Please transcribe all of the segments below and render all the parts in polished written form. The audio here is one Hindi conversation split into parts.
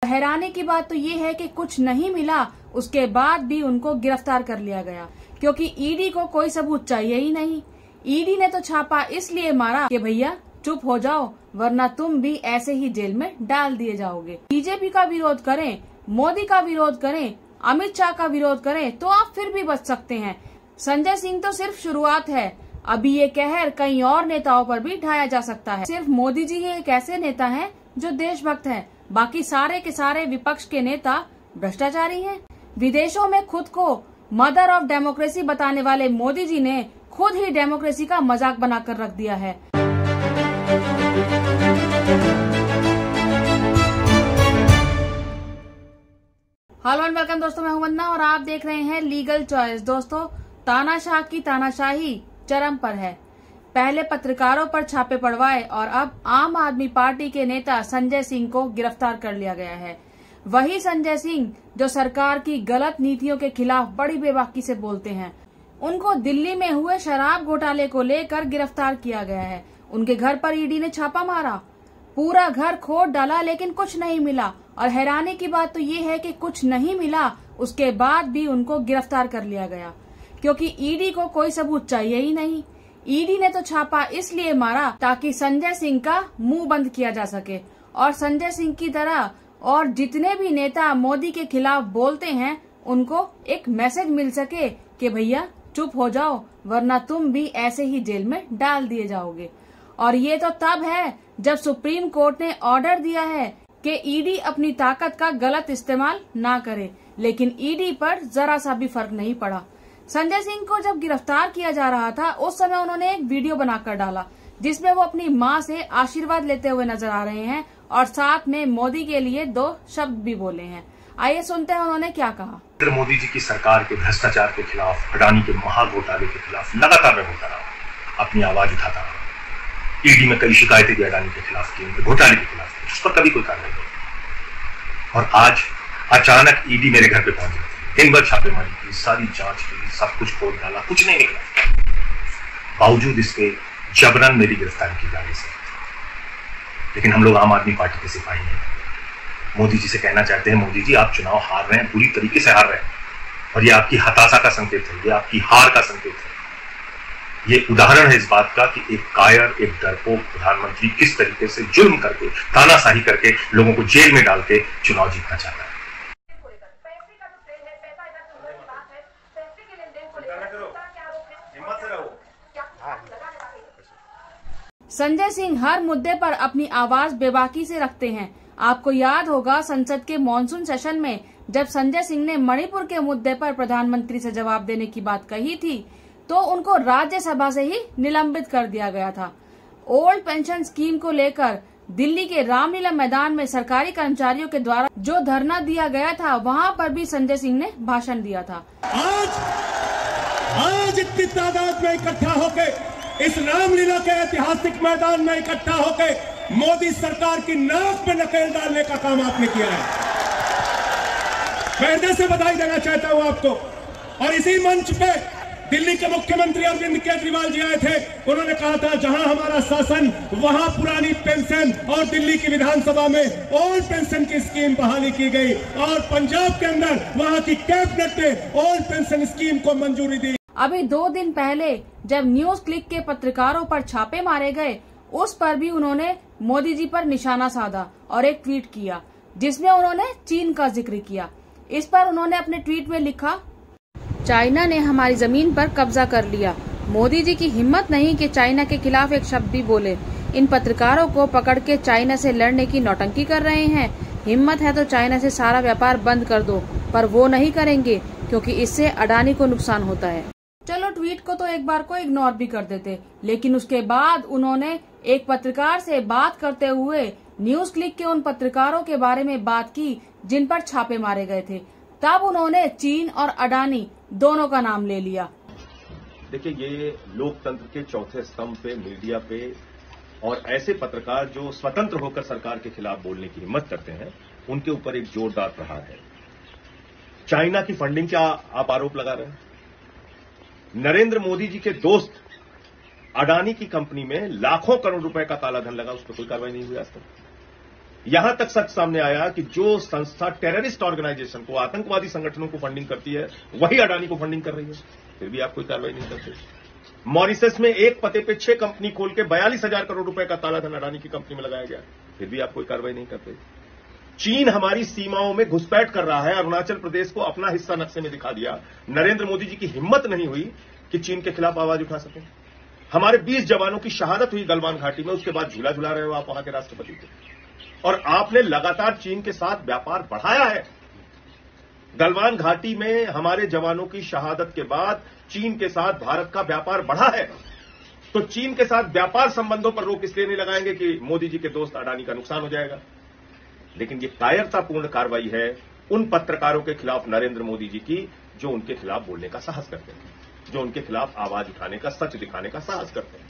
हैरानी की बात तो ये है कि कुछ नहीं मिला, उसके बाद भी उनको गिरफ्तार कर लिया गया, क्योंकि ईडी को कोई सबूत चाहिए ही नहीं। ईडी ने तो छापा इसलिए मारा कि भैया चुप हो जाओ, वरना तुम भी ऐसे ही जेल में डाल दिए जाओगे। बीजेपी का विरोध करें, मोदी का विरोध करें, अमित शाह का विरोध करें तो आप फिर भी बच सकते हैं। संजय सिंह तो सिर्फ शुरुआत है, अभी ये कहर कई और नेताओं पर भी ढाया जा सकता है। सिर्फ मोदी जी ही एक ऐसे नेता हैं जो देशभक्त हैं, बाकी सारे के सारे विपक्ष के नेता भ्रष्टाचारी हैं। विदेशों में खुद को मदर ऑफ डेमोक्रेसी बताने वाले मोदी जी ने खुद ही डेमोक्रेसी का मजाक बनाकर रख दिया है। हेलो एंड वेलकम दोस्तों, मैं हूं वंदना और आप देख रहे हैं लीगल चॉइस। दोस्तों, तानाशाह की तानाशाही चरम पर है। पहले पत्रकारों पर छापे पड़वाए और अब आम आदमी पार्टी के नेता संजय सिंह को गिरफ्तार कर लिया गया है। वही संजय सिंह जो सरकार की गलत नीतियों के खिलाफ बड़ी बेबाकी से बोलते हैं। उनको दिल्ली में हुए शराब घोटाले को लेकर गिरफ्तार किया गया है। उनके घर पर ईडी ने छापा मारा, पूरा घर खोद डाला, लेकिन कुछ नहीं मिला। और हैरानी की बात तो ये है कि कुछ नहीं मिला, उसके बाद भी उनको गिरफ्तार कर लिया गया, क्योंकि ईडी को कोई सबूत चाहिए ही नहीं। ईडी ने तो छापा इसलिए मारा ताकि संजय सिंह का मुंह बंद किया जा सके और संजय सिंह की तरह और जितने भी नेता मोदी के खिलाफ बोलते हैं उनको एक मैसेज मिल सके कि भैया चुप हो जाओ, वरना तुम भी ऐसे ही जेल में डाल दिए जाओगे। और ये तो तब है जब सुप्रीम कोर्ट ने ऑर्डर दिया है कि ईडी अपनी ताकत का गलत इस्तेमाल ना करे, लेकिन ईडी पर जरा सा भी फर्क नहीं पड़ा। संजय सिंह को जब गिरफ्तार किया जा रहा था उस समय उन्होंने एक वीडियो बनाकर डाला जिसमें वो अपनी माँ से आशीर्वाद लेते हुए नजर आ रहे हैं और साथ में मोदी के लिए 2 शब्द भी बोले हैं। आइए सुनते हैं उन्होंने क्या कहा। मोदी जी की सरकार के भ्रष्टाचार के खिलाफ, अडानी के महाघोटाले के खिलाफ लगातार मैं बोलता रहा, अपनी आवाज उठाता रहा। ईडी में कई शिकायतें भी अडानी के खिलाफ की, उनके घोटाले के खिलाफ की, उस पर कभी कोई कार्रवाई नहीं। और आज अचानक ईडी मेरे घर पे पहुंच गई, दिन भर छापेमारी की, सारी जांच की, सब कुछ खोल डाला, कुछ नहीं निकला। बावजूद इसके जबरन मेरी गिरफ्तारी की जा रही है। लेकिन हम लोग आम आदमी पार्टी के सिपाही हैं। मोदी जी से कहना चाहते हैं, मोदी जी आप चुनाव हार रहे हैं, बुरी तरीके से हार रहे हैं, और ये आपकी हताशा का संकेत है, ये आपकी हार का संकेत है। ये उदाहरण है इस बात का कि एक कायर, एक डरपोक प्रधानमंत्री किस तरीके से जुल्म करके, तानाशाही करके लोगों को जेल में डाल के चुनाव जीतना चाहता है। संजय सिंह हर मुद्दे पर अपनी आवाज बेबाकी से रखते हैं। आपको याद होगा संसद के मॉनसून सेशन में जब संजय सिंह ने मणिपुर के मुद्दे पर प्रधानमंत्री से जवाब देने की बात कही थी तो उनको राज्यसभा से ही निलंबित कर दिया गया था। ओल्ड पेंशन स्कीम को लेकर दिल्ली के रामलीला मैदान में सरकारी कर्मचारियों के द्वारा जो धरना दिया गया था, वहाँ पर भी संजय सिंह ने भाषण दिया था। आज इतनी तादाद में इकट्ठा होकर इस रामलीला के ऐतिहासिक मैदान में इकट्ठा होकर मोदी सरकार की नाक में नकेल डालने का काम आपने किया है। पहले से बधाई देना चाहता हूं आपको। और इसी मंच पे दिल्ली के मुख्यमंत्री अरविंद केजरीवाल जी आए थे, उन्होंने कहा था जहां हमारा शासन वहां पुरानी पेंशन, और दिल्ली की विधानसभा में ओल्ड पेंशन की स्कीम बहाली की गई, और पंजाब के अंदर वहां की कैबिनेट ने ओल्ड पेंशन स्कीम को मंजूरी दी। अभी 2 दिन पहले जब न्यूज क्लिक के पत्रकारों पर छापे मारे गए, उस पर भी उन्होंने मोदी जी पर निशाना साधा और एक ट्वीट किया जिसमें उन्होंने चीन का जिक्र किया। इस पर उन्होंने अपने ट्वीट में लिखा, चाइना ने हमारी जमीन पर कब्जा कर लिया। मोदी जी की हिम्मत नहीं कि चाइना के खिलाफ एक शब्द भी बोले। इन पत्रकारों को पकड़ के चाइना से लड़ने की नौटंकी कर रहे हैं। हिम्मत है तो चाइना से सारा व्यापार बंद कर दो, पर वो नहीं करेंगे क्योंकि इससे अडानी को नुकसान होता है। चलो, ट्वीट को तो एक बार को इग्नोर भी कर देते, लेकिन उसके बाद उन्होंने एक पत्रकार से बात करते हुए न्यूज क्लिक के उन पत्रकारों के बारे में बात की जिन पर छापे मारे गए थे। तब उन्होंने चीन और अडानी दोनों का नाम ले लिया। देखिए, ये लोकतंत्र के चौथे स्तंभ पे, मीडिया पे, और ऐसे पत्रकार जो स्वतंत्र होकर सरकार के खिलाफ बोलने की हिम्मत करते हैं, उनके ऊपर एक जोरदार प्रहार है। चाइना की फंडिंग का आप आरोप लगा रहे हैं। नरेंद्र मोदी जी के दोस्त अडानी की कंपनी में लाखों करोड़ रुपए का काला धन लगा, उस पर कोई कार्रवाई नहीं हुई आज तक। यहां तक सच सामने आया कि जो संस्था टेररिस्ट ऑर्गेनाइजेशन को, आतंकवादी संगठनों को फंडिंग करती है, वही अडानी को फंडिंग कर रही है, फिर भी आप कोई कार्रवाई नहीं करते। मॉरिशस में एक पते पे 6 कंपनी खोल के 42,000 करोड़ रुपए का काला धन अडानी की कंपनी में लगाया गया, फिर भी आप कोई कार्रवाई नहीं करते। चीन हमारी सीमाओं में घुसपैठ कर रहा है, अरुणाचल प्रदेश को अपना हिस्सा नक्शे में दिखा दिया। नरेंद्र मोदी जी की हिम्मत नहीं हुई कि चीन के खिलाफ आवाज उठा सके। हमारे 20 जवानों की शहादत हुई गलवान घाटी में, उसके बाद झूला झुला रहे हो आप वहां के राष्ट्रपति को, और आपने लगातार चीन के साथ व्यापार बढ़ाया है। गलवान घाटी में हमारे जवानों की शहादत के बाद चीन के साथ भारत का व्यापार बढ़ा है, तो चीन के साथ व्यापार संबंधों पर रोक इसलिए नहीं लगाएंगे कि मोदी जी के दोस्त अडानी का नुकसान हो जाएगा। लेकिन ये कायरतापूर्ण कार्रवाई है उन पत्रकारों के खिलाफ नरेंद्र मोदी जी की जो उनके खिलाफ बोलने का साहस करते हैं, जो उनके खिलाफ आवाज उठाने का, सच दिखाने का साहस करते हैं।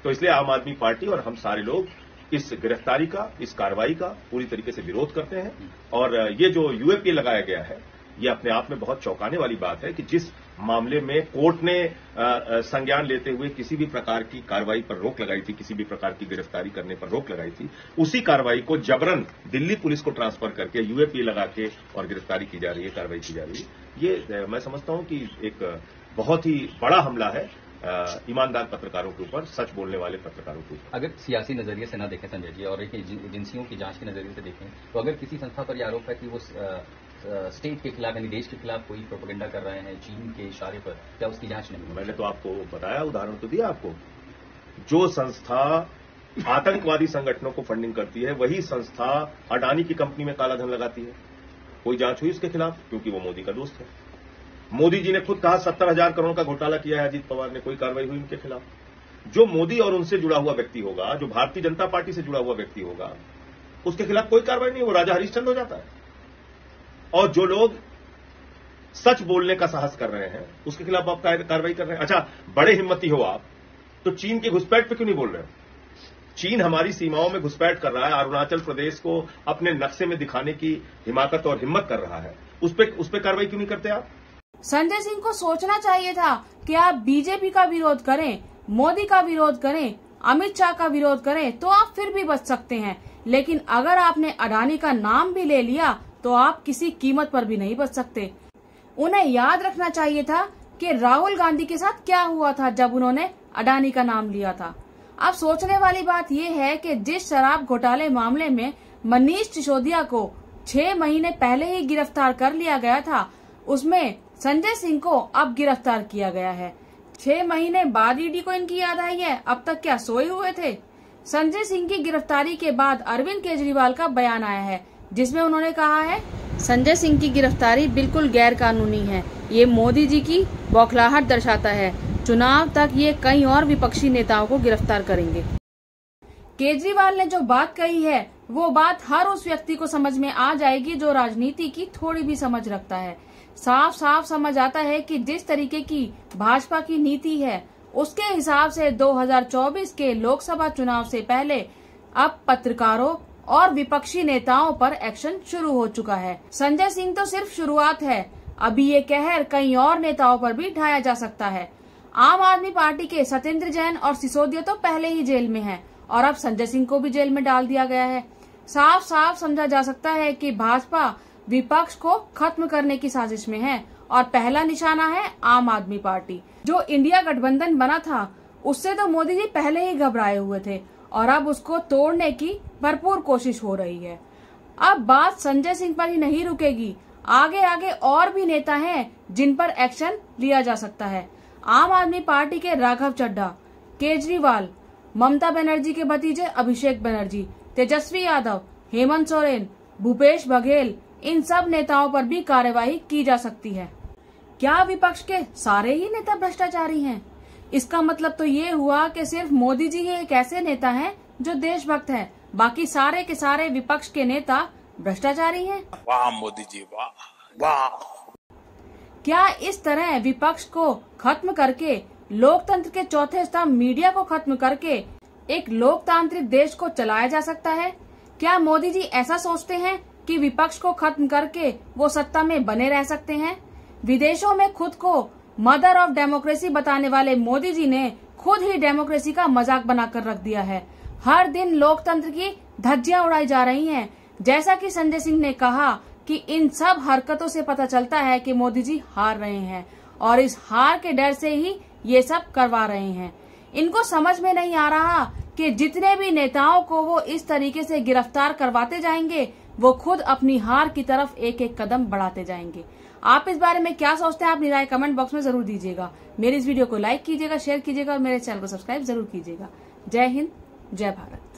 तो इसलिए आम आदमी पार्टी और हम सारे लोग इस गिरफ्तारी का, इस कार्रवाई का पूरी तरीके से विरोध करते हैं। और ये जो यूएपीए लगाया गया है, ये अपने आप में बहुत चौंकाने वाली बात है कि जिस मामले में कोर्ट ने संज्ञान लेते हुए किसी भी प्रकार की कार्रवाई पर रोक लगाई थी, किसी भी प्रकार की गिरफ्तारी करने पर रोक लगाई थी, उसी कार्रवाई को जबरन दिल्ली पुलिस को ट्रांसफर करके यूएपीए लगा के और गिरफ्तारी की जा रही है, कार्रवाई की जा रही है। ये मैं समझता हूं कि एक बहुत ही बड़ा हमला है ईमानदार पत्रकारों के ऊपर, सच बोलने वाले पत्रकारों के ऊपर। अगर सियासी नजरिए से न देखें संजय जी, और एक एजेंसियों की जांच के नजरिए से देखें, तो अगर किसी संस्था पर यह आरोप है कि वो स्टेट के खिलाफ यानी देश के खिलाफ कोई प्रोपेगेंडा कर रहे हैं चीन के इशारे पर, क्या उसकी जांच नहीं? मैंने तो आपको बताया, उदाहरण तो दिया आपको। जो संस्था आतंकवादी संगठनों को फंडिंग करती है, वही संस्था अडानी की कंपनी में काला धन लगाती है। कोई जांच हुई उसके खिलाफ? क्योंकि वो मोदी का दोस्त है। मोदी जी ने खुद कहा 70,000 करोड़ का घोटाला किया है अजीत पवार ने, कोई कार्रवाई हुई उनके खिलाफ? जो मोदी और उनसे जुड़ा हुआ व्यक्ति होगा, जो भारतीय जनता पार्टी से जुड़ा हुआ व्यक्ति होगा, उसके खिलाफ कोई कार्रवाई नहीं, वो राजा हरिश्चंद्र हो जाता है। और जो लोग सच बोलने का साहस कर रहे हैं, उसके खिलाफ आप कार्रवाई कर रहे हैं। अच्छा, बड़े हिम्मती हो आप, तो चीन की घुसपैठ पे क्यों नहीं बोल रहे हो? चीन हमारी सीमाओं में घुसपैठ कर रहा है, अरुणाचल प्रदेश को अपने नक्शे में दिखाने की हिमाकत और हिम्मत कर रहा है, उस पे कार्रवाई क्यों नहीं करते आप? संजय सिंह को सोचना चाहिए था कि आप बीजेपी का विरोध करें, मोदी का विरोध करें, अमित शाह का विरोध करें, तो आप फिर भी बच सकते हैं। लेकिन अगर आपने अडानी का नाम भी ले लिया तो आप किसी कीमत पर भी नहीं बच सकते। उन्हें याद रखना चाहिए था कि राहुल गांधी के साथ क्या हुआ था जब उन्होंने अडानी का नाम लिया था। अब सोचने वाली बात यह है कि जिस शराब घोटाले मामले में मनीष सिसोदिया को 6 महीने पहले ही गिरफ्तार कर लिया गया था, उसमें संजय सिंह को अब गिरफ्तार किया गया है। 6 महीने बाद ईडी को इनकी याद आई है, अब तक क्या सोए हुए थे? संजय सिंह की गिरफ्तारी के बाद अरविंद केजरीवाल का बयान आया है, जिसमें उन्होंने कहा है संजय सिंह की गिरफ्तारी बिल्कुल गैर कानूनी है, ये मोदी जी की बौखलाहट दर्शाता है। चुनाव तक ये कई और विपक्षी नेताओं को गिरफ्तार करेंगे। केजरीवाल ने जो बात कही है, वो बात हर उस व्यक्ति को समझ में आ जाएगी जो राजनीति की थोड़ी भी समझ रखता है। साफ साफ समझ आता है कि जिस तरीके की भाजपा की नीति है, उसके हिसाब से 2024 के लोकसभा चुनाव से पहले अब पत्रकारों और विपक्षी नेताओं पर एक्शन शुरू हो चुका है। संजय सिंह तो सिर्फ शुरुआत है, अभी ये कहर कई और नेताओं पर भी ढाया जा सकता है। आम आदमी पार्टी के सत्येंद्र जैन और सिसोदिया तो पहले ही जेल में हैं और अब संजय सिंह को भी जेल में डाल दिया गया है। साफ साफ समझा जा सकता है कि भाजपा विपक्ष को खत्म करने की साजिश में है और पहला निशाना है आम आदमी पार्टी। जो इंडिया गठबंधन बना था, उससे तो मोदी जी पहले ही घबराए हुए थे और अब उसको तोड़ने की भरपूर कोशिश हो रही है। अब बात संजय सिंह पर ही नहीं रुकेगी, आगे आगे और भी नेता हैं जिन पर एक्शन लिया जा सकता है। आम आदमी पार्टी के राघव चड्ढा, केजरीवाल, ममता बनर्जी के भतीजे अभिषेक बनर्जी, तेजस्वी यादव, हेमंत सोरेन, भूपेश बघेल, इन सब नेताओं पर भी कार्यवाही की जा सकती है। क्या विपक्ष के सारे ही नेता भ्रष्टाचारी हैं? इसका मतलब तो ये हुआ कि सिर्फ मोदी जी ही एक ऐसे नेता हैं जो देशभक्त हैं, बाकी सारे के सारे विपक्ष के नेता भ्रष्टाचारी हैं। वाह मोदी जी, वाह वाह। क्या इस तरह विपक्ष को खत्म करके, लोकतंत्र के चौथे स्तंभ मीडिया को खत्म करके एक लोकतांत्रिक देश को चलाया जा सकता है? क्या मोदी जी ऐसा सोचते हैं कि विपक्ष को खत्म करके वो सत्ता में बने रह सकते हैं? विदेशों में खुद को मदर ऑफ डेमोक्रेसी बताने वाले मोदी जी ने खुद ही डेमोक्रेसी का मजाक बनाकर रख दिया है। हर दिन लोकतंत्र की धज्जियां उड़ाई जा रही हैं। जैसा कि संजय सिंह ने कहा कि इन सब हरकतों से पता चलता है कि मोदी जी हार रहे हैं और इस हार के डर से ही ये सब करवा रहे हैं। इनको समझ में नहीं आ रहा कि जितने भी नेताओं को वो इस तरीके से गिरफ्तार करवाते जाएंगे, वो खुद अपनी हार की तरफ एक एक कदम बढ़ाते जाएंगे। आप इस बारे में क्या सोचते हैं? अपनी राय कमेंट बॉक्स में जरूर दीजिएगा। मेरी इस वीडियो को लाइक कीजिएगा, शेयर कीजिएगा और मेरे चैनल को सब्सक्राइब जरूर कीजिएगा। जय हिंद, जय भारत।